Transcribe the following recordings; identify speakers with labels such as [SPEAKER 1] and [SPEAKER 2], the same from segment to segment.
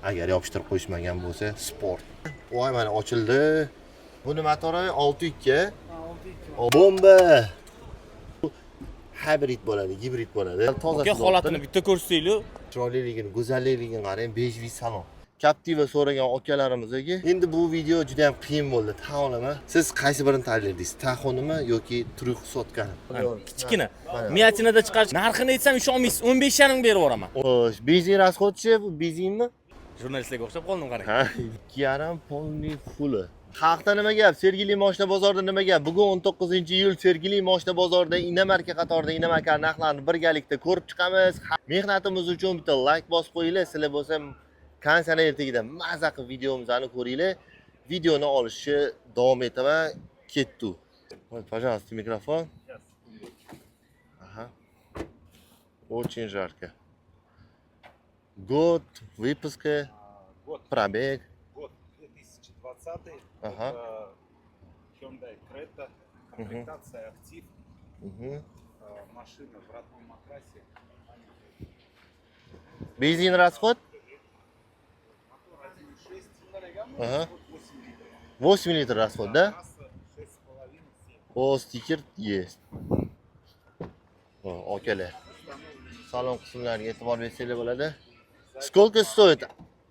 [SPEAKER 1] Agar yopishtirib qo'yishmagan bo'lsa, sport. Voy, mana ochildi. Buni motori 6.2. Bomba. Hybrid bo'ladi, gibrid bo'ladi.
[SPEAKER 2] Aka holatini bitta ko'rsataylik.
[SPEAKER 1] Chiroyliligini, go'zalligini qarang, bejviy salon. Captiva so'ragan akalarimizga endi bu video juda ham qiyin bo'ldi. Tan olaman. Siz qaysi birini tanladingiz? Taxonimi yoki 300kani?
[SPEAKER 2] Kichkina. Miyatinada chiqarish. Narxini aytsam ishonmaysiz, 15,5 berib yuboraman.
[SPEAKER 1] Xo'sh, benzin расходchi, bu benzinmi?
[SPEAKER 2] Jurnalistlarga o'xshab qoldim qarang.
[SPEAKER 1] Ha, 2,5 polniy full. Xalqda nima gap? Sergeli mashina bozorida nima gap? Bugun 19-iyul Sergeli mashina bozorida Inamarka qatorida Inamarka narxlarini birgalikda ko'rib chiqamiz. Mehnatimiz uchun bitta like bosib qo'yinglar. Sizlar bo'lsa kanal ertagida maza qilib videomizni ko'ringlar. Videoni olishni davom etaman. Ketdi. Вот, пожалуйста, микрофон. Ага. Очень жарко. Год выпуска. Пробег.
[SPEAKER 3] Год 2020.
[SPEAKER 1] Ага.
[SPEAKER 3] Hyundai Creta. Комплектация актив. Машина в родном окрасе.
[SPEAKER 1] Benzin расход?
[SPEAKER 3] Мотор 1.6.
[SPEAKER 1] Ага.
[SPEAKER 3] 8 литров.
[SPEAKER 1] 8 литров расход, да?
[SPEAKER 3] Трасса 6,5-7.
[SPEAKER 1] О, стикер есть. Okalar. Salon qismlariga e'tibor bersanglar bo'ladi. Сколько стоит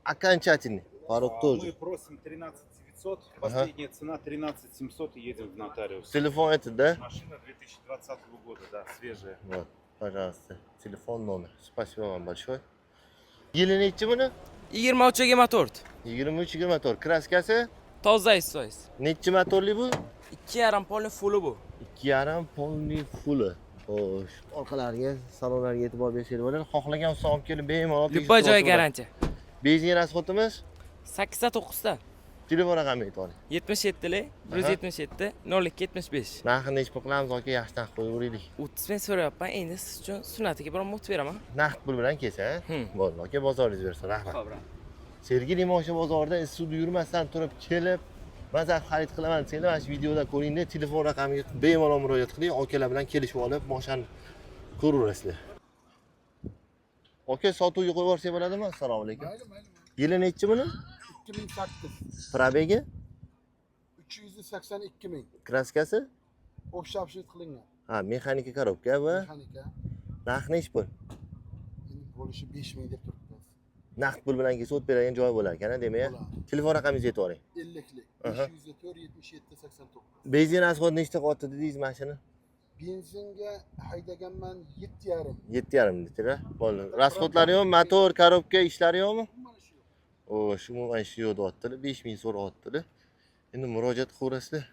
[SPEAKER 1] окончательный? Порог
[SPEAKER 3] Мы
[SPEAKER 1] тоже.
[SPEAKER 3] просим 13 900. Последняя цена 13 700 и едем в нотариус.
[SPEAKER 1] Телефон этот, да?
[SPEAKER 3] Машина 2020 года, да, свежая.
[SPEAKER 1] Вот, пожалуйста. Телефон, номер. Спасибо вам большое. Yili nechi buni?
[SPEAKER 2] 23 motor.
[SPEAKER 1] 23-24. Kraskasi
[SPEAKER 2] Toza isoysiz.
[SPEAKER 1] nechi motorli bu?
[SPEAKER 2] 2,5 polni fulli bu.
[SPEAKER 1] 2,5 polniy full. Xo'sh, orqalariga, salonlarga e'tibor bersanglar bo'ladi. Xohlagan usta olib kelib bemalol
[SPEAKER 2] Любой joy garantiya.
[SPEAKER 1] Benzin расходimiz
[SPEAKER 2] 8 ta 9 ta.
[SPEAKER 1] telefon raqamini aytib oling.
[SPEAKER 2] 77lik 177 02 75.
[SPEAKER 1] Narxini nechi pul qilamiz aka, yaxshi narx qo'yaveraylik.
[SPEAKER 2] 30 ming so'rayapman. Endi siz uchun sunnatiga biron mut beraman.
[SPEAKER 1] Naqd pul bilan kelsa, bo'ldi aka, bozoringiz bersin, rahmat. Sergeli mashina bozorida sud yurmasdan turib kelib, maza xarid qilaman desanglar, mana shu videoda ko'ringlar, telefon raqamiga bemalol murojaat qiling, akalar bilan kelishib olib, mashinani ko'raverasizlar. Aka, sotuvga qo'yib yuborsak bo'ladimi? Assalomu alaykum. Yili nechi buni?
[SPEAKER 4] 2008.
[SPEAKER 1] Probegi?
[SPEAKER 4] 382 ming.
[SPEAKER 1] Kraskasi?
[SPEAKER 4] O'xshabshit qilingan.
[SPEAKER 1] Ha, mexanika korobka va
[SPEAKER 4] Mexanika.
[SPEAKER 1] narxi nechi pul?
[SPEAKER 4] Endi bo'lishi 5 ming deb turibmiz.
[SPEAKER 1] Naqd pul bilan kelsa o't beradigan joy bo'lar ekan, demak. Telefon raqamingizni aytib oling.
[SPEAKER 4] 50lik.
[SPEAKER 1] Aha.
[SPEAKER 4] 504 77 89.
[SPEAKER 1] Benzin расход nechta qotdi dedingiz mashina?
[SPEAKER 4] Benzinga haydaganman 7,5.
[SPEAKER 1] 7,5 litr. Bo'ldi. Расходlari yo'qmi? Motor, korobka ishlari yo'qmi?
[SPEAKER 4] Mana shu.
[SPEAKER 1] O, shu mana shu yo'lda otdilar, 5000 so'rayaptilar. Endi murojaat qilaverasizlar.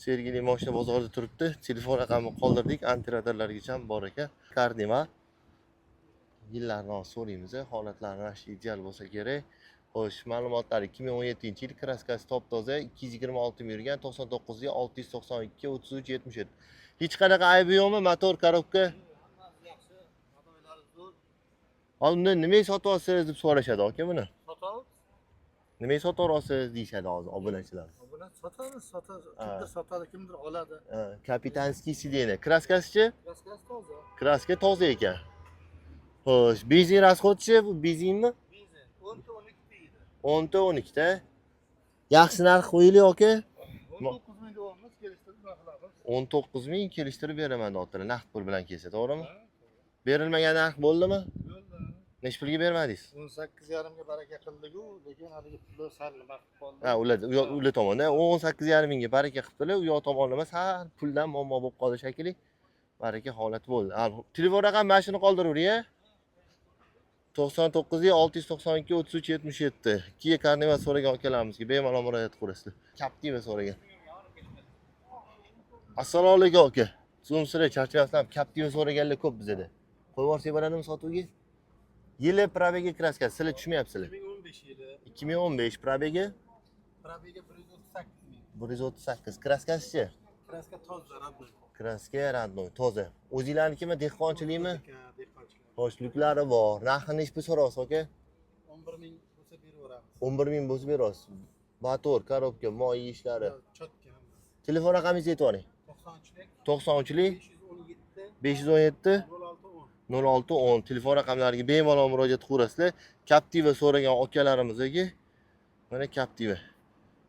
[SPEAKER 1] Sergeli mashina bozorida turibdi. Telefon raqamini qoldirdik, antiradarlargacha ham bor ekan. Kardima. Yillarni so'raymiz, holatlari mana shu ideal bo'lsa kerak. Xo'sh, ma'lumotlar 2017-yil kraskasi top toza, 226 ming yurgan, 99 ga 692 33 77. Hech qanaqa aybi yo'qmi? Motor, korobka? Oldin nimaga sotyapsiz deb so'rashadi aka buni.
[SPEAKER 4] Sotamiz.
[SPEAKER 1] Nimaga sotyapsiz deyshadi hozir obunachilar.
[SPEAKER 4] Buni sotamiz, kimdir sotadi, kimdir oladi.
[SPEAKER 1] Kapitanskiy sideniya. Kraskasichi?
[SPEAKER 4] Kraskasi toza.
[SPEAKER 1] Kraska toza ekan. Xo'sh, benzin расходchi, bu benzinmi?
[SPEAKER 4] Benzin 10 ta 12 deydi.
[SPEAKER 1] 10 ta 12 ta. Yaxshi narx qo'yinglar aka.
[SPEAKER 4] 19 ming deyapmiz, kelishtirib narxlarimiz.
[SPEAKER 1] 19 ming kelishtirib beraman deyaptilar, naqd pul bilan kelsa, to'g'rimi? Berilmagan narx bo'ldimi?
[SPEAKER 4] Bo'ldi.
[SPEAKER 1] Necha pulga bermadingiz?
[SPEAKER 4] 18,5 ga baraka qildik-ku, lekin haligi pullar sal nima qilib qoldi.
[SPEAKER 1] Ha, ular tomonda 18,5 mingga baraka qilibdilar, u yoq tomonda emas, sal puldan muammo bo'lib qoldi shekilli. Baraka holat bo'ldi. Telefon raqam mana shuni qoldiravering-a. 99 692 33 77. Kia Carnival so'ragan akalarimizga bemalol murojaat qilasizlar. Captiva so'ragan. Assalomu alaykum aka. So'msira charchyapsizlar. Captiva so'raganlar ko'p bizda. Qo'yib yuborsak bo'ladimi sotuvga? Yili probegi kraskasi sizlar tushmayapsizlar.
[SPEAKER 4] 2015 yili.
[SPEAKER 1] 2015 probegi
[SPEAKER 4] Probega 138 ming.
[SPEAKER 1] 138. Kraskasichi?
[SPEAKER 4] Kraska toza, radnoy.
[SPEAKER 1] Kraska radnoy, toza. O'zingizlarnikimi, dehqonchilikmi?
[SPEAKER 4] Dehqonchilik.
[SPEAKER 1] Xo'shliklari bor. Narxini nechi pul so'rayapsiz aka?
[SPEAKER 4] 11 ming bo'lsa beraveramiz.
[SPEAKER 1] 11 ming bo'lsa berasiz. Motor, korobka, moy ishlari.
[SPEAKER 4] Chotka.
[SPEAKER 1] Telefon raqamingizni aytib oling.
[SPEAKER 4] 93lik
[SPEAKER 1] 93lik
[SPEAKER 4] 517
[SPEAKER 1] 517
[SPEAKER 4] 06 10.
[SPEAKER 1] 0610 telefon raqamlariga bemalol murojaat qilaverasizlar. Captiva so'ragan akalarimizga mana Captiva.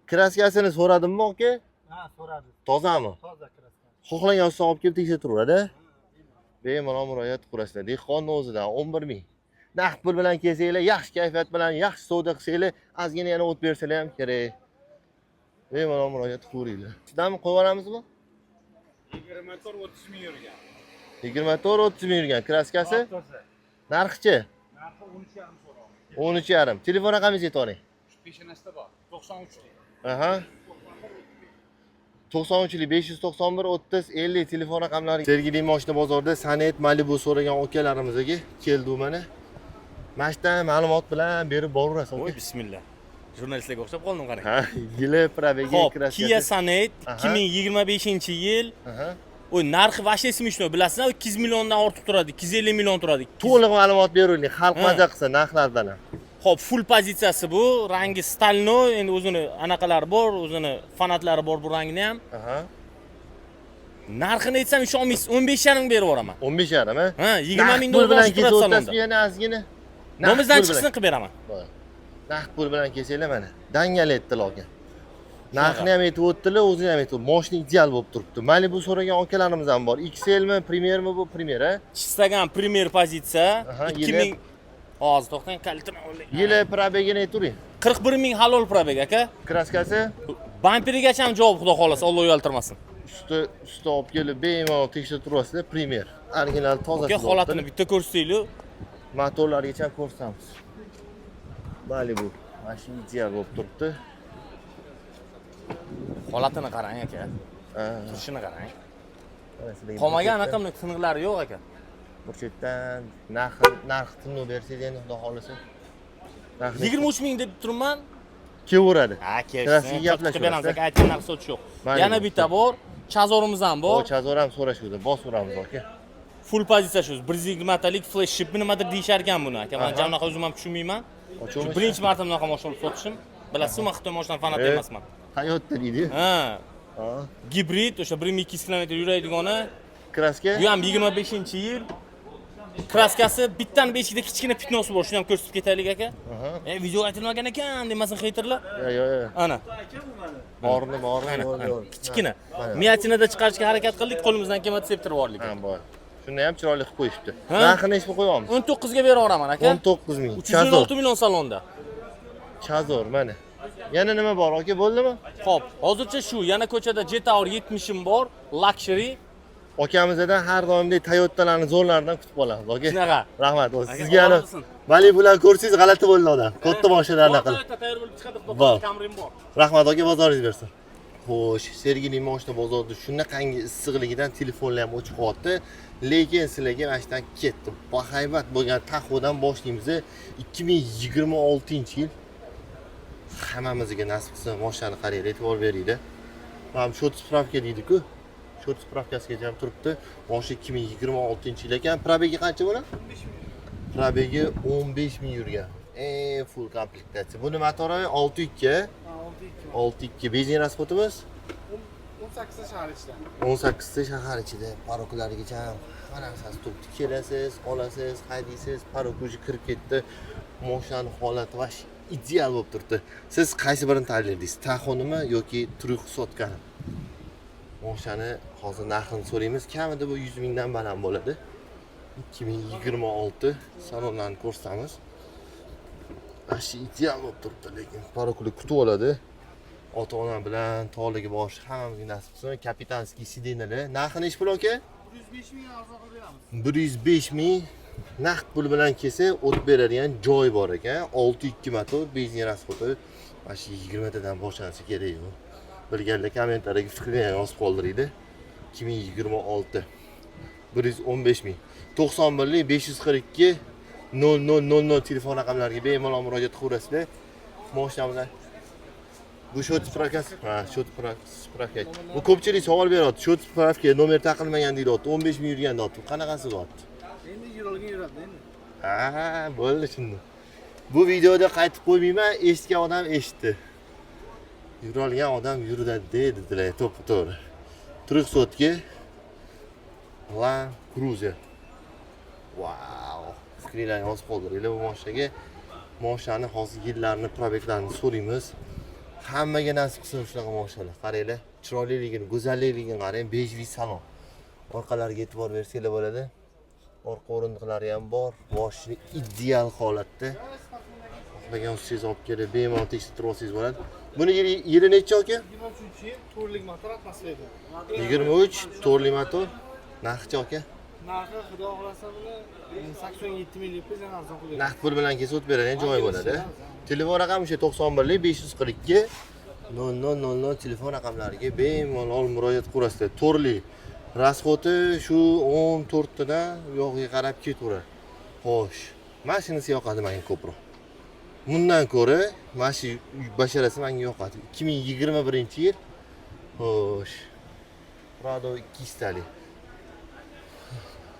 [SPEAKER 1] Kraskasini so'radimmi aka?
[SPEAKER 4] Ha, so'radi.
[SPEAKER 1] Tozami?
[SPEAKER 4] Toza kraska.
[SPEAKER 1] Xohlagan ustoz olib kelib tekshirtiradi. Bemalol murojaat qilasizlar. Dehqonning o'zidan 11 ming. Naqd pul bilan kelsanglar, yaxshi kayfiyat bilan, yaxshi savdo qilsanglar, ozgina yana o't bersalar ham kerak. Bemalol murojaat qilaveringlar. Sizdanmi qo'yib olamizmi?
[SPEAKER 3] 24-30 ming yurgan.
[SPEAKER 1] 24-30 ming yurgan kraskasi.
[SPEAKER 3] Toza.
[SPEAKER 1] Narxi-chi?
[SPEAKER 3] Narxi 13,5 so'radi.
[SPEAKER 1] 13,5. Telefon raqamingizni aytib oling.
[SPEAKER 3] Peshanasida bor. 93 lik.
[SPEAKER 1] Aha. 93lik 591 30 50 telefon raqamlari. Sergeli mashina bozorida Sanet Malibu so'ragan akalarimizga keldi mana. Mashdan ma'lumot bilan berib boraverasiz.
[SPEAKER 2] Voy bismillah. Jurnalistlarga o'xshab qoldim qarang.
[SPEAKER 1] Ha, yili probegi
[SPEAKER 2] Hop,
[SPEAKER 1] kraskasi.
[SPEAKER 2] Kia Sonet
[SPEAKER 1] Aha.
[SPEAKER 2] 2025-yil.
[SPEAKER 1] Aha.
[SPEAKER 2] O narxi вообще смешно, bilasizmi? 200 milliondan ortiq turadi, 250 million turadi.
[SPEAKER 1] To'liq ma'lumot beringlar, xalq
[SPEAKER 2] Ha.
[SPEAKER 1] maza qilsa narxlardan ham.
[SPEAKER 2] Hop, full pozitsiyasi bu, rangi stalnoy, endi o'zini anaqalari bor, o'zini fanatlari bor bu rangni ham.
[SPEAKER 1] Aha.
[SPEAKER 2] Narxini aytsam ishonmaysiz, 15,5 ming berib yuboraman.
[SPEAKER 1] 15,5 ha?
[SPEAKER 2] Ha, 20 ming
[SPEAKER 1] Naqd pul
[SPEAKER 2] dollar
[SPEAKER 1] bilan
[SPEAKER 2] oshib turadi
[SPEAKER 1] kelsa
[SPEAKER 2] salonda.
[SPEAKER 1] o'tasiz yana ozgina.
[SPEAKER 2] Nomizdan chiqsin qilib beraman.
[SPEAKER 1] Naqd pul bilan kelsanglar mana. Dangaletdi lokin. Narxini ham aytib o'tdilar, o'zini ham aytib. Mashina ideal bo'lib turibdi. Malibu so'ragan akalarimiz ham bor. XL mi, Premier mi bu? Premier ha?
[SPEAKER 2] Chistagan premier pozitsiya
[SPEAKER 1] Aha,
[SPEAKER 2] 2000 hozir to'xtang, kalitini oling.
[SPEAKER 1] Yili probegini aytavering.
[SPEAKER 2] 41 ming halol probeg aka.
[SPEAKER 1] Kraskasi
[SPEAKER 2] Bamperigacha ham javob xudo xolasa, Alloh uyaltirmasin.
[SPEAKER 1] usti olib kelib bemalol tekshirib turasizlar. Premier. Original toza.
[SPEAKER 2] Aka holatini bitta ko'rsataylik.
[SPEAKER 1] Motorlarigacha ham ko'rsatamiz. Malibu mashina ideal bo'lib turibdi.
[SPEAKER 2] Holatini qarang aka.
[SPEAKER 1] Ha.
[SPEAKER 2] Turishini qarang.
[SPEAKER 1] Mana sizlarga
[SPEAKER 2] Qolmagan
[SPEAKER 1] bir
[SPEAKER 2] anaqa tiniqlari yo'q aka.
[SPEAKER 1] bir chetdan narxini bersangiz endi xudo xolasa.
[SPEAKER 2] 23 ming deb turibman.
[SPEAKER 1] Kelaveradi.
[SPEAKER 2] Ha,
[SPEAKER 1] Klassik
[SPEAKER 2] kelsin.
[SPEAKER 1] gaplashib
[SPEAKER 2] Beramiz
[SPEAKER 1] berasiz.
[SPEAKER 2] aka, aytgan narsa so'ch yo'q.
[SPEAKER 1] Mayli.
[SPEAKER 2] Yana bitta bor, Chazorimiz ham bor.
[SPEAKER 1] O Chazor ham so'rashuvdi. Bosaveramiz aka.
[SPEAKER 2] Full pozitsiya shu. 120 talik flash chip nimadir deyishar ekan buni aka. Men
[SPEAKER 1] Aha.
[SPEAKER 2] jamnaqa o'zim ham tushunmayman.
[SPEAKER 1] Ochamiz.
[SPEAKER 2] Birinchi marta bunaqa mashina sotishim. Bilasizmi, Xitoy mashinasi fanati emasman.
[SPEAKER 1] Toyota deydi.
[SPEAKER 2] Ha,
[SPEAKER 1] Ha.
[SPEAKER 2] gibrid, o'sha 1200 km yuradigan.
[SPEAKER 1] Kraska.
[SPEAKER 2] Bu ham 25-yil. Kraskasi bittaning beshikda kichkina pitnosi bor, shuni ham ko'rsatib ketaylik aka.
[SPEAKER 1] Aha.
[SPEAKER 2] Video aytilmagan ekan, demasin xeyterlar.
[SPEAKER 1] Yo.
[SPEAKER 2] Ana,
[SPEAKER 1] Borni.
[SPEAKER 2] kichkina. Miatinada chiqarishga harakat qildik, qo'limizdan kelmadi septirib yubordik.
[SPEAKER 1] Ha, bor. Shuni ham chiroyli qilib qo'yishibdi.
[SPEAKER 2] Ha?
[SPEAKER 1] Narxini nechga qo'yamiz?
[SPEAKER 2] 19 ga beraveraman aka.
[SPEAKER 1] 19 ming.
[SPEAKER 2] 316 million salonda.
[SPEAKER 1] Chazor mana. Yana nima bor aka, bo'ldimi?
[SPEAKER 2] Xo'p, hozircha shu, yana ko'chada Jetour 70im bor, luxury.
[SPEAKER 1] Akamizdan har doimdek Toyota'larni zo'rlaridan kutib qolamiz aka.
[SPEAKER 2] Shunaqa.
[SPEAKER 1] Rahmat.
[SPEAKER 2] Aka,
[SPEAKER 1] Sizga yana
[SPEAKER 2] olsin.
[SPEAKER 1] Malibular ko'rsangiz g'alati bo'ldi odam. Katta mashinalarni qilib.
[SPEAKER 2] Toyota tayyor bo'lib chiqadi,
[SPEAKER 1] Bor.
[SPEAKER 2] Camry bor.
[SPEAKER 1] Rahmat aka, bozoringiz bersin. Xo'sh, Sergeli mashina bozorida shunaqangi issiqligidan telefonlar ham o'chib qoldi. Lekin sizlarga mana shundan ketdi. Bahaybat bo'lgan taxodan boshlaymiz. 2026-yil hammamizga nasib qilsa mashinani qaranglar, e'tibor beringlar. Mana shu spravka deydi-ku. Shu spravkasigacha ham turibdi. Mashina 2026-yil ekan. Probegi qancha bo'ladi? 15 ming. Probegi 15 ming yurgan. Full komplektatsiya. Buni motori 6.2. 6.2 benzin rasxodimiz
[SPEAKER 4] 18 shahar ichida.
[SPEAKER 1] 18 ta shahar ichida. Paroklarigacha ham hamma narsasi turibdi. Kelasiz, olasiz, haydaysiz, parokuji kirib ketdi. Mashinani holati vash ideal bo'lib turibdi. Siz qaysi birini tanladingiz? Taxonimi yoki 340 mi? Mashinani hozir narxini so'raymiz. Kamida bu 100 mingdan baland bo'ladi. 2026 salonlarni ko'rsatamiz. Ashi ideal bo'lib turibdi, lekin parokuli kutib oladi. Ota-ona bilan tog'liga borish hammamizga nasib qilsin. Kapitanskiy sidenalar. Narxi nechi pul aka?
[SPEAKER 4] 105 ming arzon qilib beramiz.
[SPEAKER 1] 105 ming naqd pul bilan kelsa o't beradigan joy bor ekan. 6.2 motor, benzin rasxodi. Mana shu 20 tadan boshlanishi kerak bu. Bilganlar kommentariyga fikrini yozib qoldiringlar. 2026 115 ming. 91lik 542 0000 telefon raqamlariga bemalol murojaat qilaverasizlar. Mashinamiz bu shot spravkasi. Ha, shot spravka. Bu ko'pchilik savol beryapti. Shot spravka nomer taqilmagan deyapti. 15 ming yurgan deyapti. Qanaqasi deyapti?
[SPEAKER 4] Endi yurolgan yuradi endi.
[SPEAKER 1] Ha, bo'ldi shunda. Bu videoda qaytib qo'ymayman, eshitgan odam eshitdi. Yurolgan odam yuradi dedilar, to'g'ri. 300 ga Land Cruiser. Vau. Fikringlarni yozib qoldiringlar bu mashinaga. Mashinani hozir yillarini, probeglarini so'raymiz. Hammaga nasib qilsin shunaqa mashinalar. Qaranglar, chiroyliligini, go'zalligini qarang, bejviy salon. Orqalariga e'tibor bersanglar bo'ladi. Orqa o'rindiqlari ham bor. Mashina ideal holatda. Xohlagan ustangiz olib kelib, bemalol tekshirtirib olsangiz bo'ladi. Buni yili necha aka?
[SPEAKER 4] 23 to'rtlik motor atmosfera.
[SPEAKER 1] 23 to'rtli motor. Narxi aka?
[SPEAKER 4] Narxi xudo xolasa buni 87 ming deb yana arzon qilib.
[SPEAKER 1] Naqd pul bilan kelsa o'tib beradigan joyi bo'ladi. Telefon raqami o'sha 91lik 542 0000 telefon raqamlariga bemalol murojaat qilasiz. To'rtli rasxoti shu 14 tadan yog'iga qarab ketaveradi. Xo'sh, mashinasi yoqadi menga ko'proq. Bundan ko'ra mashina basharasi menga yoqadi. 2021-yil. Xo'sh. Prado 2 talik.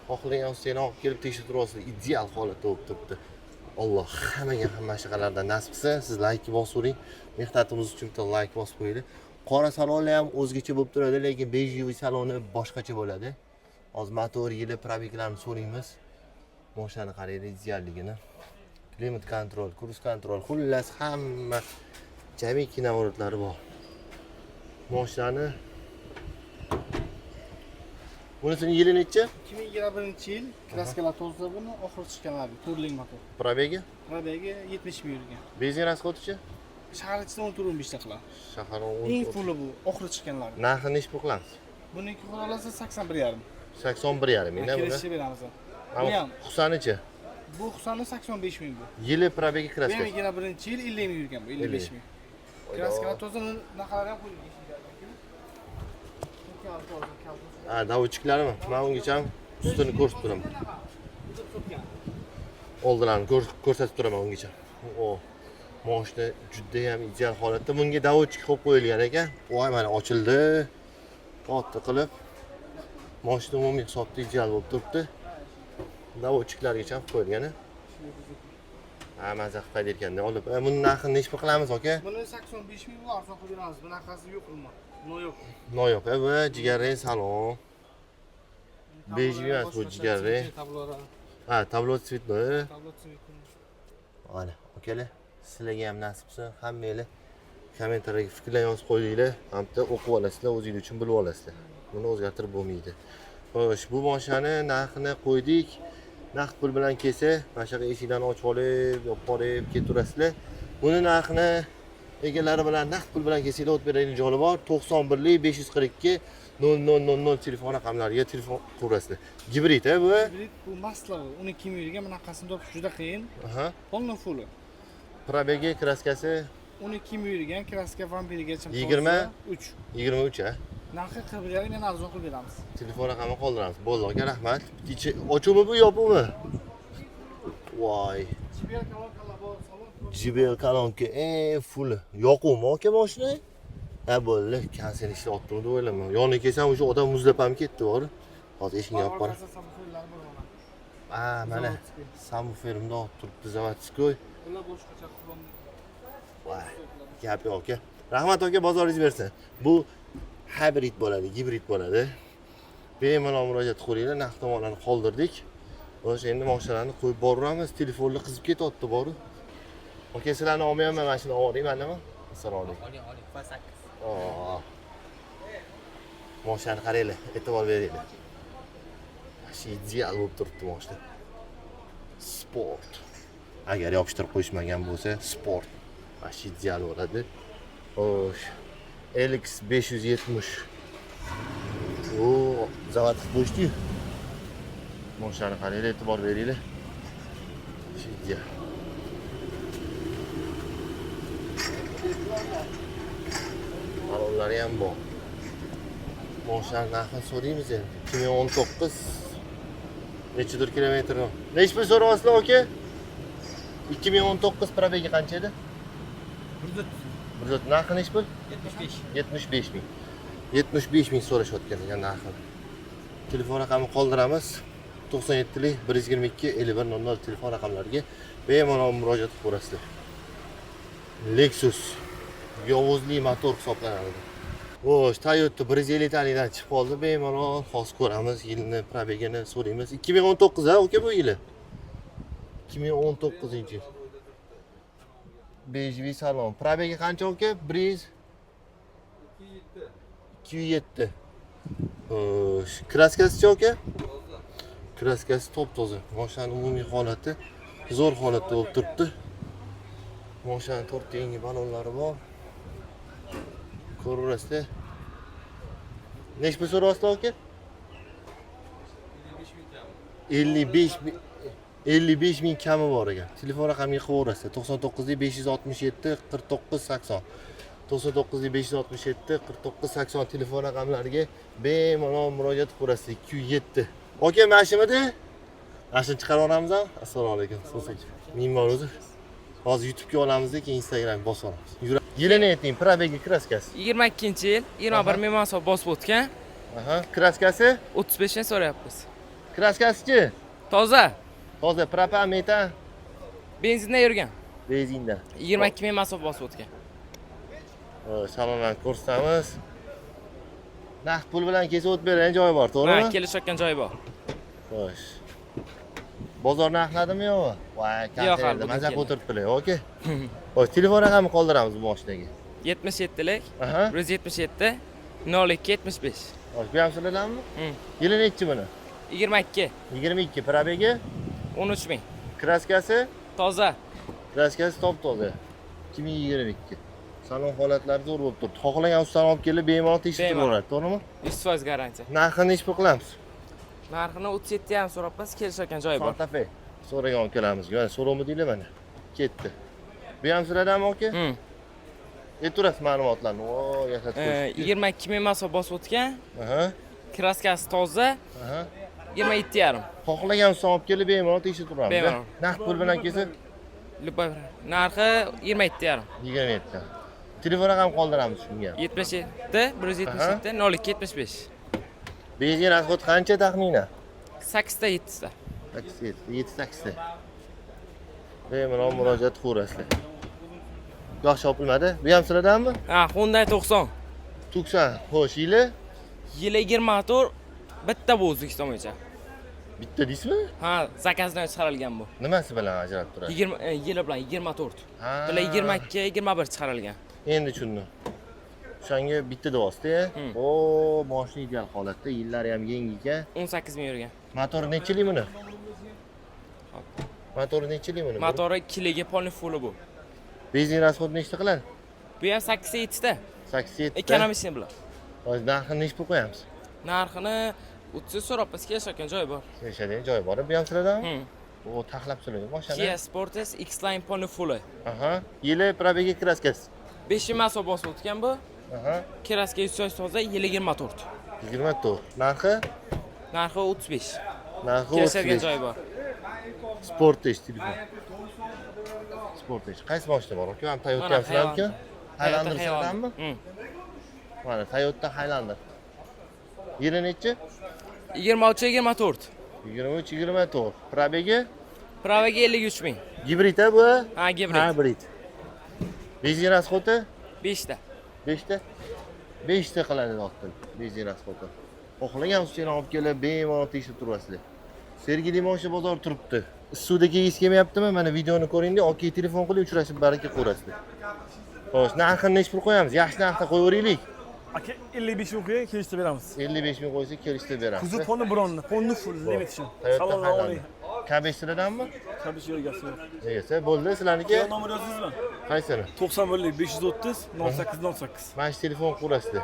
[SPEAKER 1] Xohlagan ustangizni olib kelib tekshirtirib olsangiz ideal holatda bo'lib turibdi. Alloh hammaga ham mashinalardan nasib qilsin. Siz like bosib o'ring. Mehnatimiz uchun bitta like bosib qo'yinglar. Qora saloni ham o'zgacha bo'lib turadi, lekin bejviy saloni boshqacha bo'ladi. Hozir motor yili, probeglarni so'raymiz. Mashinani qaranglar, idealligini. Klimat kontrol, kruz kontrol, xullas hamma jamiki navratlari bor. Mashinani bunisini yili necha?
[SPEAKER 4] 2021-yil kraskalar to'zsa buni oxiri chiqqanlar, to'rtlik motor.
[SPEAKER 1] Probegi?
[SPEAKER 4] Probegi 70 ming yurgan.
[SPEAKER 1] Benzin rasxoti-chi?
[SPEAKER 4] Shahar ichida 14-15 ta qiladi.
[SPEAKER 1] Shahar
[SPEAKER 4] Eng puli bu, oxiri chiqqanlar.
[SPEAKER 1] Narxi necha pul qilamiz?
[SPEAKER 4] Buniki xulolasi 81,5.
[SPEAKER 1] 81,5 ming buni.
[SPEAKER 4] Kelishib beramiz.
[SPEAKER 1] Ammo Xusanichi?
[SPEAKER 4] Bu Xusani 85 ming bu.
[SPEAKER 1] Yili probegi kraska.
[SPEAKER 4] 2021-yil 50 ming yurgan bu, 55 ming. Kraskalar to'zsa naqalari ham qo'yilgan.
[SPEAKER 1] Ha, davutchiklarimi? Men ungacha ham ustini ko'rsatib turaman. Oldilarini ko'rsatib turaman ungacha. O, mashina juda ham ideal holatda. Bunga davutchik qo'yib qo'yilgan ekan. Voy, mana ochildi. Katta qilib. Mashina umumiy hisobda ideal bo'lib turibdi. Davutchiklargacha ham qo'yilgan. Ha, mazza qilib qayderganda olib. Buni narxini necha pul qilamiz aka?
[SPEAKER 4] Buni 85 ming arzon qilib beramiz. Bunaqasi yo'q umuman. Noyob.
[SPEAKER 1] Noyob, bu jigarrang salon. Bejviy emas bu jigarrang. Ha, tablot svetnoy.
[SPEAKER 4] Tablot svetnoy.
[SPEAKER 1] Mana, akalar, sizlarga ham nasib qilsin. Hammanglar kommentariyga fikrlarni yozib qo'yinglar. Hamda o'qib olasizlar, o'zingiz uchun bilib olasizlar. Buni o'zgartirib bo'lmaydi. Xo'sh, bu mashinani narxini qo'ydik. Naqd pul bilan kelsa, mana shu eshiklarni ochib olib, yopib olib ketaverasizlar. Buni narxini egalari bilan naqd pul bilan kelsanglar o'tib beradigan joyi bor. 91lik 542 0000 telefon raqamlariga telefon qilaverasizlar. Gibrid bu?
[SPEAKER 4] Gibrid bu masla, 12 ming yurgan, bunaqasini topish juda qiyin.
[SPEAKER 1] Aha.
[SPEAKER 4] Polno full.
[SPEAKER 1] Probegi kraskasi
[SPEAKER 4] 12 ming yurgan, kraska vampirigacha
[SPEAKER 1] 23. 23 ha.
[SPEAKER 4] Narxi 40 ming yana arzon qilib beramiz.
[SPEAKER 1] Telefon raqamini qoldiramiz. Bo'ldi, aka, rahmat. Ichi ochuvmi bu, yopuvmi? Voy. JBL kolonka full. Yoquvmi aka mashina? Ha, bo'ldi. Kansel ishlab otdim deb o'ylayman. Yoniga kelsam o'sha odam muzlab ham ketdi, bor. Hozir eshikni yopib qo'ying. Ha, mana samuferimda olib turibdi, zavodskoy.
[SPEAKER 4] Ular boshqacha qilib.
[SPEAKER 1] Voy. Gap yo'q aka. Rahmat aka, bozoringiz bersin. Bu hibrid bo'ladi, gibrid bo'ladi. Bemalol murojaat qilinglar, naqd tomonlarni qoldirdik. O'sha endi mashinalarni qo'yib boramiz, telefonni qizib ketyapti bor. Aka, sizlarni olmayman, mashina olib manimi? Assalomu alaykum.
[SPEAKER 5] Oling, fa 8.
[SPEAKER 1] Mashinani qaranglar, e'tibor beringlar. Mashina ideal bo'lib turibdi mashina. Sport. Agar yopishtirib qo'yishmagan bo'lsa, sport. Mashina ideal bo'ladi. Xo'sh. LX 570. O, zavod qilib qo'yishdi-yu. Mashinani qaranglar, e'tibor beringlar. Ideal. Balonlari ham bor. Mashinani narxini so'raymiz endi. 2019 nechadir kilometr. Nech pul so'rayapsizlar aka? 2019 probegi qancha edi? 100. Narxi nech pul?
[SPEAKER 5] 75.
[SPEAKER 1] 75 ming. 75 ming so'rashayotgan ekan narxini. Telefon raqamini qoldiramiz. 97lik 122 5100 telefon raqamlariga bemalol murojaat qilaverasizlar. Lexus yovuzli motor hisoblanadi. Xo'sh, Toyota 150 talikdan chiqib qoldi. Bemalol hozir ko'ramiz, yilni, probegini so'raymiz. 2019 ha, aka bu yili. 2019-yil. Bejvi salon. Probegi qancha aka? 207. Xo'sh, kraskasi-chi aka? Kraskasi top-toza. Mashinaning umumiy holati zo'r holatda bo'lib turibdi. Mashinaning 4 yangi balonlari bor. Ko'rasizlar. Nech pul so'rayapsiz aka? 55 ming kami bor ekan. Telefon raqamiga qo'yverasiz. 99 567 49 80. 99 567 49 80 telefon raqamlariga bemalol murojaat qilasiz. 207. Aka, mashinada? Mashin chiqarib olamiz ham. Assalomu alaykum. Ming bor o'zi. Hozir YouTube'ga olamiz-da, keyin Instagramga bosib olamiz. Yilini ayting, probegi kraskasi.
[SPEAKER 5] 22-yil 21 ming masof bosib o'tgan.
[SPEAKER 1] Aha, kraskasi?
[SPEAKER 5] 35 ni so'rayapmiz.
[SPEAKER 1] Kraskasi-chi?
[SPEAKER 5] Toza.
[SPEAKER 1] Toza propan, metan,
[SPEAKER 5] Benzinda yurgan.
[SPEAKER 1] benzinda.
[SPEAKER 5] 22 ming masof bosib o'tgan.
[SPEAKER 1] Salondan ko'rsatamiz. Naqd pul bilan kesib o'tib beradigan joyi bor, to'g'rimi?
[SPEAKER 5] Ha, kelishayotgan joyi bor.
[SPEAKER 1] Xo'sh. Bozor narxladimi yo'qmi? Voy,
[SPEAKER 5] Yo'q,
[SPEAKER 1] katta, mazza
[SPEAKER 5] keldi.
[SPEAKER 1] o'tiribdilar, okey. Xo'sh, telefon raqamini qoldiramiz bu mashinaga.
[SPEAKER 5] 77lik
[SPEAKER 1] Aha.
[SPEAKER 5] 177 02 75.
[SPEAKER 1] Xo'sh, bu ham sizlardanmi? Yili nechi buni?
[SPEAKER 5] 22
[SPEAKER 1] 22, probegi,
[SPEAKER 5] 13 ming.
[SPEAKER 1] kraskasi,
[SPEAKER 5] Toza.
[SPEAKER 1] kraskasi top-toza. 2022. Salon holatlari zo'r bo'lib turibdi. Xohlagan ustani olib kelib bemalol tekshirib
[SPEAKER 5] Bemalol.
[SPEAKER 1] ko'radi, to'g'rimi?
[SPEAKER 5] 100% garantiya.
[SPEAKER 1] Narxini nechi pul qilamiz?
[SPEAKER 5] Narxini 37 ham so'rabmiz, kelishayotgan joyi bor.
[SPEAKER 1] Santa Fe. So'ragan olib kelamiz. Mana so'rovmi deylar mana. Ketdi. Bu ham sizlardanmi aka? Aytasiz ma'lumotlarni. O, yasatib qo'yishibdi.
[SPEAKER 5] 22 ming masof bosib o'tgan.
[SPEAKER 1] Aha.
[SPEAKER 5] Kraskasi toza.
[SPEAKER 1] Aha.
[SPEAKER 5] 27,5.
[SPEAKER 1] Xohlagan ustani olib kelib bemalol tekshirib turamiz.
[SPEAKER 5] Bemalol.
[SPEAKER 1] Naqd pul bilan kelsa
[SPEAKER 5] Любой. Narxi 27,5.
[SPEAKER 1] 27 ta. Telefon raqam qoldiramiz shunga.
[SPEAKER 5] 77 177 02 75.
[SPEAKER 1] Benzin rasxod qancha taxminan?
[SPEAKER 5] 8 ta 7 ta.
[SPEAKER 1] 7-8 ta. Bemalol murojaat qilasiz. Yo'q, chopilmadi. Bu ham sizlardanmi?
[SPEAKER 5] Ha, Hyundai 90.
[SPEAKER 1] 90. Xo'sh, yili?
[SPEAKER 5] Yili 24 bitta bu O'zbekiston bo'yicha.
[SPEAKER 1] Bitta deysizmi?
[SPEAKER 5] Ha, zakazdan chiqarilgan bu.
[SPEAKER 1] Nimasi bilan ajralib turadi?
[SPEAKER 5] 20 yili bilan 24.
[SPEAKER 1] Ha.
[SPEAKER 5] Bular 22, 21 chiqarilgan.
[SPEAKER 1] Endi tushundim. O'shanga bitta deyapsiz-da. O, mashina ideal holatda, yillari ham yangi ekan.
[SPEAKER 5] 18 ming yurgan.
[SPEAKER 1] Motori nechilik buni? Motori nechilik buni?
[SPEAKER 5] Motori 2 polni fulli bu.
[SPEAKER 1] Benzin rasxod nechta qiladi?
[SPEAKER 5] Bu ham 8-7 ta.
[SPEAKER 1] 8-7 ta.
[SPEAKER 5] Ekonomist bular.
[SPEAKER 1] Hozir narxini nech pul qo'yamiz?
[SPEAKER 5] Narxini 30 so'rabmiz, kelishayotgan joyi bor.
[SPEAKER 1] Kelishadigan joyi bor. Bu ham sizlardanmi? O, taxlab so'ragan mashina.
[SPEAKER 5] Kia Sportage X-Line polni fulli.
[SPEAKER 1] Aha. Yili probegi kraskasi.
[SPEAKER 5] 5 ming masof bosib o'tgan bu.
[SPEAKER 1] Aha.
[SPEAKER 5] Kraska 100% toza, yili 24.
[SPEAKER 1] 24. Narxi?
[SPEAKER 5] Narxi 35.
[SPEAKER 1] Narxi
[SPEAKER 5] Kelishayotgan
[SPEAKER 1] 35.
[SPEAKER 5] joyi bor.
[SPEAKER 1] Sportage telefon. Sportage. Qaysi mashina bor? Aka, ham Toyota ham sizlarniki? Highlander sizlardanmi? Mana Toyota Highlander. Yili nechi?
[SPEAKER 5] 23-24.
[SPEAKER 1] 23-24. Probegi?
[SPEAKER 5] Pravaga 53 ming.
[SPEAKER 1] Gibrid bu?
[SPEAKER 5] Ha, gibrid.
[SPEAKER 1] Hybrid. Benzin rasxodi?
[SPEAKER 5] 5 ta.
[SPEAKER 1] 5 ta? 5 ta qiladi do'stim. Benzin rasxodi. Xohlagan ustani olib kelib bemalol tekshirib turasizlar. Sergeli moshina bozor turibdi. Suvda kelgisi kelmayaptimi? Mana videoni ko'ring-da, aka telefon qilib uchrashib baraka ko'rasizlar. Xo'sh, narxini nech pul qo'yamiz? Yaxshi narxda qo'yaveraylik.
[SPEAKER 6] Aka 55 ming qo'ying, kelishtirib beramiz.
[SPEAKER 1] 55 ming qo'ysa kelishtirib beramiz.
[SPEAKER 6] Kuzu ponni bronni, ponni full limit uchun.
[SPEAKER 1] Toyota Highlander. Kabeslardanmi?
[SPEAKER 6] Tabiiy yo'lgasi yo'q.
[SPEAKER 1] Nega? Bo'ldi, sizlarniki?
[SPEAKER 6] Nomer yozingizmi?
[SPEAKER 1] Qaysini?
[SPEAKER 6] 91 530 08 08.
[SPEAKER 1] Mana shu telefon qurasizlar.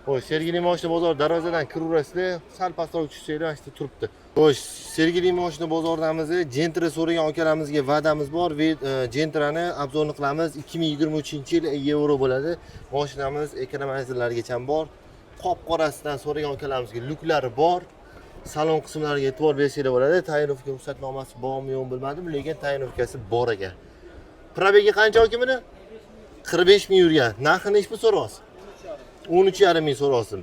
[SPEAKER 1] Xo'sh, Sergeli moshina bozor darvozadan kiraverasizlar, sal pastroq tushsanglar, mana shu turibdi. Xo'sh, Sergeli moshina bozoridamiz. Gentra so'ragan akalarimizga va'damiz bor. Gentrani obzorni qilamiz. 2023-yil yevro bo'ladi. Mashinamiz ekonomizlargacha bor. Qop-qorasidan so'ragan akalarimizga luklari bor. Salon qismlariga e'tibor bersanglar bo'ladi. Tayyorlovka ruxsatnomasi bormi yo'qmi bilmadim, lekin tayyorlovkasi bor ekan. Probegi qancha aka buni? 45 ming yurgan. Narxini nech pul so'rayapsiz? 13,5 ming so'rayapsiz.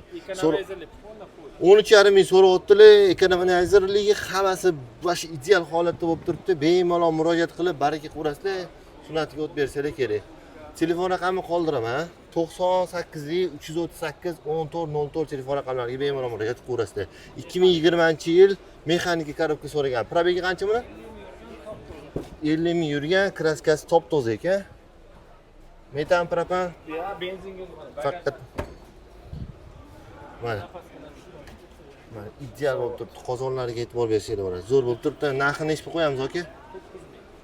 [SPEAKER 1] 13,5 ming so'rayaptilar. Ekonomizerligi hammasi bash ideal holatda bo'lib turibdi. Bemalol murojaat qilib baraka qurasizlar. Sunatiga o't bersanglar kerak. Telefon raqamini qoldiraman. 98 338 1404 telefon raqamlariga bemalol murojaat qilaverasizlar. 2020-yil mexanika korobka so'ragan. Probegi qancha buni? 50 ming yurgan, kraskasi top toza ekan. Metan propan. Faqat mana. Mana ideal bo'lib turibdi. Qozonlariga e'tibor bersanglar bo'ladi. Zo'r bo'lib turibdi. Narxini nechga qo'yamiz aka?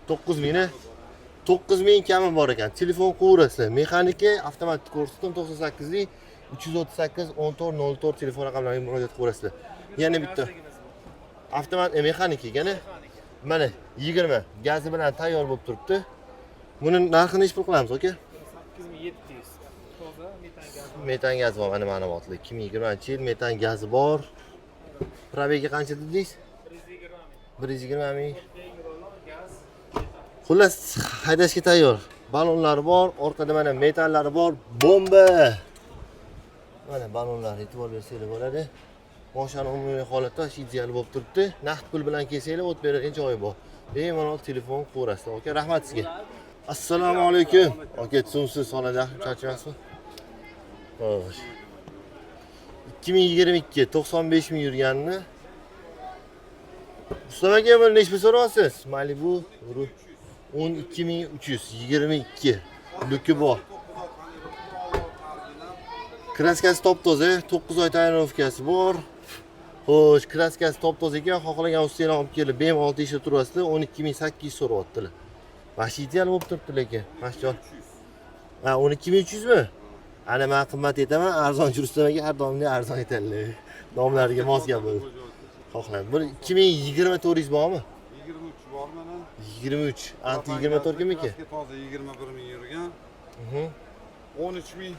[SPEAKER 1] 9000 ni. 9000 kami bor ekan. Telefon qilaverasizlar. Mexanika avtomatik ko'rsatdim 98 338 1404 telefon raqamlariga murojaat qilaverasizlar. Yana bitta avtomat mexanika ekani. Mana 20 gazi bilan tayyor bo'lib turibdi. Buni narxini nechga qilamiz aka?
[SPEAKER 4] 8700. Toza metan gaz.
[SPEAKER 1] Metan gaz bor, mana ma'lumotli. 2020-yil metan gazi bor. Probegi qancha dedingiz? 120 ming. Xullas, haydashga tayyor. Balonlari bor, orqada mana metallari bor. Bomba! Mana balonlar e'tibor bersanglar bo'ladi. Mashina umumiy holatda ideal bo'lib turibdi. Naqd pul bilan kelsanglar, o't beradigan joyi bor. Bemalol telefon qilaverasizlar. Aka, rahmat sizga. Assalomu alaykum. Aka, sumsiz solada charchamasmi? Xo'sh. 2022 95 ming yurganini Ustamaga buni nechga so'rayapsiz? Malibu 12322 luki bor. Kraskasi top toza, 9 oy tayyorlovkasi bor. Xo'sh, kraskasi top toza ekan, xohlagan ustalar olib kelib bemalol tekshirib turasizlar. 12800 so'rayaptilar. Vash ideal bo'lib turibdi lekin. Mashjon. Ha, 12300 mi? Ana men qimmat aytaman, arzonchi Rustamaga har doimli arzon aytadilar. Nomlariga mos gap bo'ldi. Xohlang. Bu 2024 bormi?
[SPEAKER 7] 23 bor mana.
[SPEAKER 1] 23. Anti 24 kimniki?
[SPEAKER 7] Toza 21 ming yurgan. 13 ming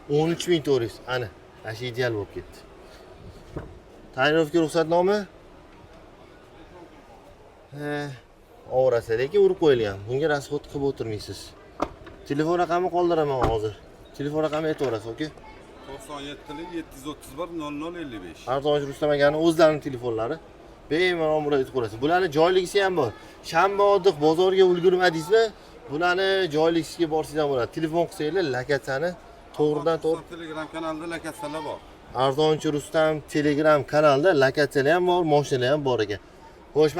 [SPEAKER 1] 13400. Ana, ashi ideal bo'lib ketdi. Tayyorlovga ruxsatnoma? Ovrasa lekin urib qo'yilgan. Bunga rasxod qilib o'tirmaysiz. Telefon raqamini qoldiraman hozir. Telefon raqamini aytaverasiz, oka?
[SPEAKER 7] 97lik 731 0055.
[SPEAKER 1] Arzonchi Rustam akaning o'zlarining telefonlari. Bemalol murojaat qilasizlar. Bularning joyligisi ham bor. Shanba odiq bozorga ulgurmadingizmi? Bularni joyligisiga borsangiz ham bo'ladi. Telefon qilsanglar, lakatsani to'g'ridan to'g'ri
[SPEAKER 7] Telegram kanalida lakatsalar bor.
[SPEAKER 1] Arzonchi Rustam Telegram kanalida lakatsalar ham bor, mashinalar ham bor ekan. Xo'sh,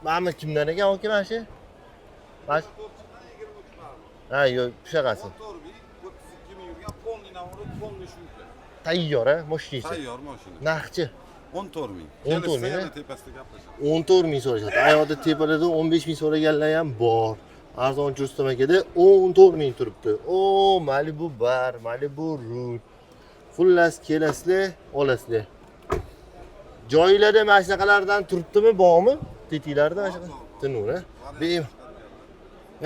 [SPEAKER 1] mana kimdan ekan oka mana shu? Bash. Ha, yo'q, shaqasi.
[SPEAKER 7] 32 ming yurgan polni navrut, polni shuncha.
[SPEAKER 1] Tayyor, mashinasi.
[SPEAKER 7] Tayyor mashina.
[SPEAKER 1] Narxchi
[SPEAKER 7] 14 ming.
[SPEAKER 1] 14 ming.
[SPEAKER 7] Tepasida gaplashamiz.
[SPEAKER 1] 14 ming so'rashadi. Ayoqda tepalarda 15 ming so'raganlar ham bor. Arzonchi Rustam akada 14 ming turibdi. O, Malibu bar, Malibu Root. Xullas kelasizlar, olasizlar. Joylarda mana shunaqalardan turibdimi, bormi? Tetiklarda mana shunaqa. Tinur,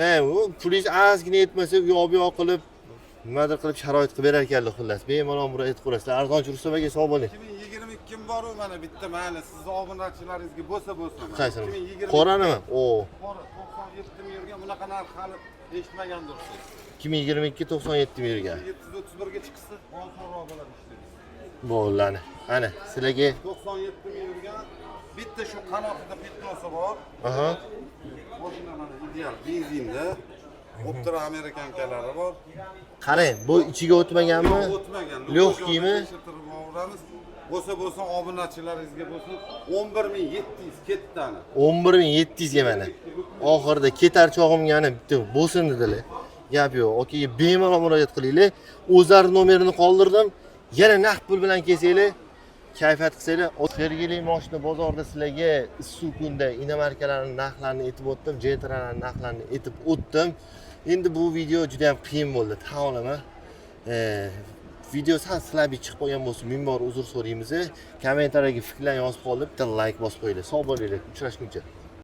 [SPEAKER 1] ha? U pulingiz ozgina yetmasa, u yoq qilib, nimadir qilib sharoit qilib berar ekanlar xullas. Bemalol murojaat qilasizlar. Arzonchi Rustam aka sog' bo'ling.
[SPEAKER 7] 2022 bor mana bitta mayli sizni obunachilaringizga bo'lsa.
[SPEAKER 1] Qaysini? Qoranimi? O.
[SPEAKER 7] Qora 97 ming yurgan bunaqa narx hali eshitmagandirsiz.
[SPEAKER 1] 2022 97 ming yurgan.
[SPEAKER 7] 731 ga chiqsa, ozroq bo'ladi ishlaysiz.
[SPEAKER 1] Bo'ladi. Ana, sizlarga
[SPEAKER 7] 97 ming yurgan bitta shu qanotida Petrosi bor.
[SPEAKER 1] Aha.
[SPEAKER 7] Mashina mana ideal benzinda. Optira amerikankalari bor.
[SPEAKER 1] Qarang, bu ichiga o'tmaganmi?
[SPEAKER 7] O'tmagan.
[SPEAKER 1] Lyoxkimi?
[SPEAKER 7] Bo'lsa obunachilaringizga bo'lsin 11700 ketdani.
[SPEAKER 1] 11700 ga mana. Oxirida ketar chog'imga ana bitta bo'lsin dedilar. Gap yo'q. Okaga bemalol murojaat qilinglar. O'zlari nomerini qoldirdim. Yana naqd pul bilan kelsanglar, kayfiyat qilsanglar, Sergeli mashina bozorida sizlarga issiq kunda inomarkalarning narxlarini aytib o'tdim, Gentralarning narxlarini aytib o'tdim. Endi bu video juda ham qiyin bo'ldi, tan olaman. Video sal silabi chiqib qolgan bo'lsa, ming bor uzr so'raymiz. Kommentariyaga fikrlarni yozib qolib, bitta like bosib qo'yinglar. Sog' bo'linglar. Uchrashguncha.